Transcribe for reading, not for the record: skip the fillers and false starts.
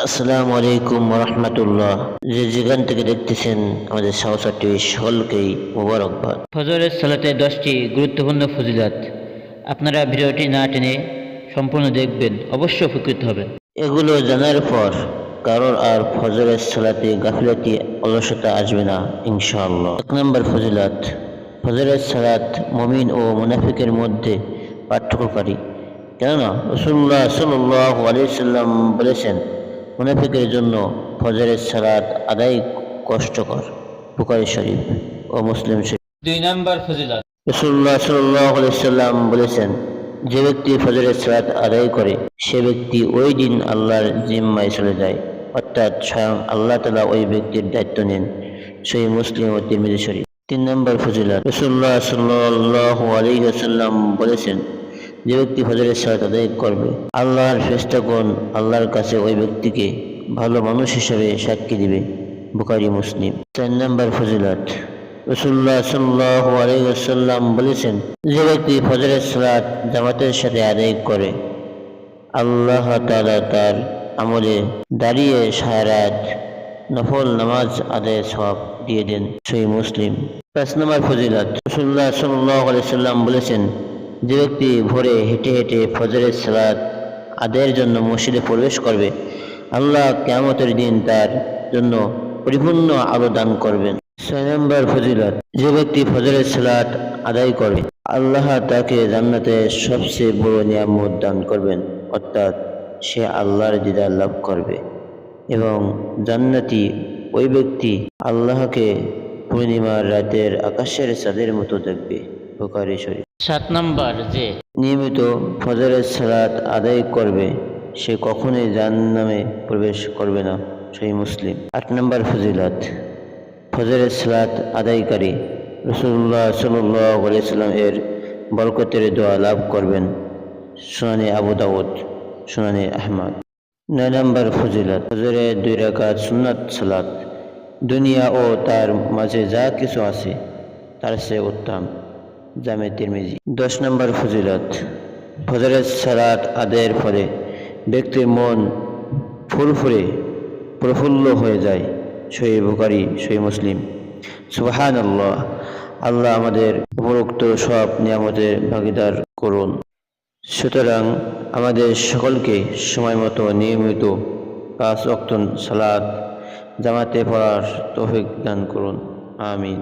আসসালামু আলাইকুম রহমতুল্লাহ। যে যেখান থেকে দেখতেছেন আমাদের সাহসাটি সকলকেই মোবারকবাদ। ফজরের সালাতে 10টি গুরুত্বপূর্ণ ফজিলত। আপনারা ভিডিওটি না টেনে সম্পূর্ণ দেখবেন, অবশ্যই উপকৃত হবেন। এগুলো জানার পর কারোর আর ফজরের সালাতে গাফিলাতি অলসতা আসবে না ইনশাআল্লাহ। 1 নম্বর ফজিলত, ফজরের সালাত মুমিন ও মুনাফিকের মধ্যে পার্থক্যকারী। কেননা রাসূলুল্লাহ সাল্লাল্লাহু আলাইহি সাল্লাম বলেছেন, মুনাফিকের জন্য ফজরের সালাত আদায় কষ্টকর। বুখারী শরীফ ও মুসলিম শরীফ। 2 নম্বর ফজিলত। রাসূলুল্লাহ সাল্লাল্লাহু আলাইহি সাল্লাম বলেছেন, যে ব্যক্তি ফজরের সালাত আদায় করে সে ব্যক্তি ওই দিন আল্লাহর জিম্মায় চলে যায়, অর্থাৎ স্বয়ং আল্লাহ তাআলা ওই ব্যক্তির দায়িত্ব নেন। সহিহ মুসলিম ও তিরমিজি শরীফ। 3 নম্বর ফজিলত, রাসূলুল্লাহ সাল্লাল্লাহু আলাইহি ওয়াসাল্লাম বলেছেন, যে ব্যক্তি ফজরের সালাত আদায় করবে আল্লাহর ফেরেশতাগণ আল্লাহর কাছে ওই ব্যক্তিকে ভালো মানুষ হিসেবে সাক্ষী দিবে। বুখারী মুসলিম। 4 নম্বর ফজিলত, রাসূলুল্লাহ সাল্লাল্লাহু আলাইহি ওয়াসাল্লাম বলেছেন, যে ব্যক্তি ফজরের সালাত জামাতের সাথে আদায় করে আল্লাহ তাআলা তার আমলে দাঁড়িয়ে সারা রাত নফল নামাজ আদায়ের সওয়াব দিয়ে দেন। সহিহ মুসলিম। 5 নম্বর ফজিলত, রাসূলুল্লাহ সাল্লাল্লাহু আলাইহি ওয়াসাল্লাম বলেছেন, যে ব্যক্তি ভোরে হেঁটে হেঁটে ফজরের সালাত আদায়ের জন্য মসজিদে প্রবেশ করবে আল্লাহ কিয়ামতের দিন তার জন্য পরিপূর্ণ আলো দান করবেন। 6 নম্বর ফজিলত, যে ব্যক্তি ফজরের সালাত আদায় করবে আল্লাহ তাকে জান্নাতের সবচেয়ে বড় নিয়ামত দান করবেন, অর্থাৎ সে আল্লাহর দিদার লাভ করবে এবং জান্নাতি ওই ব্যক্তি আল্লাহকে পূর্ণিমার রাতের আকাশের চাঁদের মতো দেখবে। বুখারী শরীফ। 7 নম্বর, যে নিয়মিত ফজরের সালাত আদায় করবে সে কখনোই জাহান্নামে প্রবেশ করবে না। সহিহ মুসলিম। 8 নম্বর ফজিলত, ফজরের সালাত আদায়কারী রাসূলুল্লাহ সাল্লাল্লাহু আলাইহি ওয়াসাল্লাম এর বরকতের দোয়া লাভ করবেন। সুনানে আবু দাউদ, সুনানে আহমদ। 9 নম্বর ফজিলত, ফজরের 2 রাকাত সুন্নাত সালাত দুনিয়া ও তার মাঝে যা কিছু আছে তার চেয়ে উত্তম। জামে তিরমিজি। 10 নম্বর ফজিলত, ফজরের সালাত আদায়ের পরে ব্যক্তির মন ফুরফুরে প্রফুল্ল হয়ে যায়। সহিহ বুখারী, সহিহ মুসলিম। সুবহানাল্লাহ। আল্লাহ আমাদের উপরোক্ত সব নিয়ামতের ভাগীদার করুন। সুতরাং আমাদের সকলকে সময় মতো নিয়মিত 5 ওয়াক্ত সালাত জামাতে পড়ার তৌফিক দান করুন। আমিন।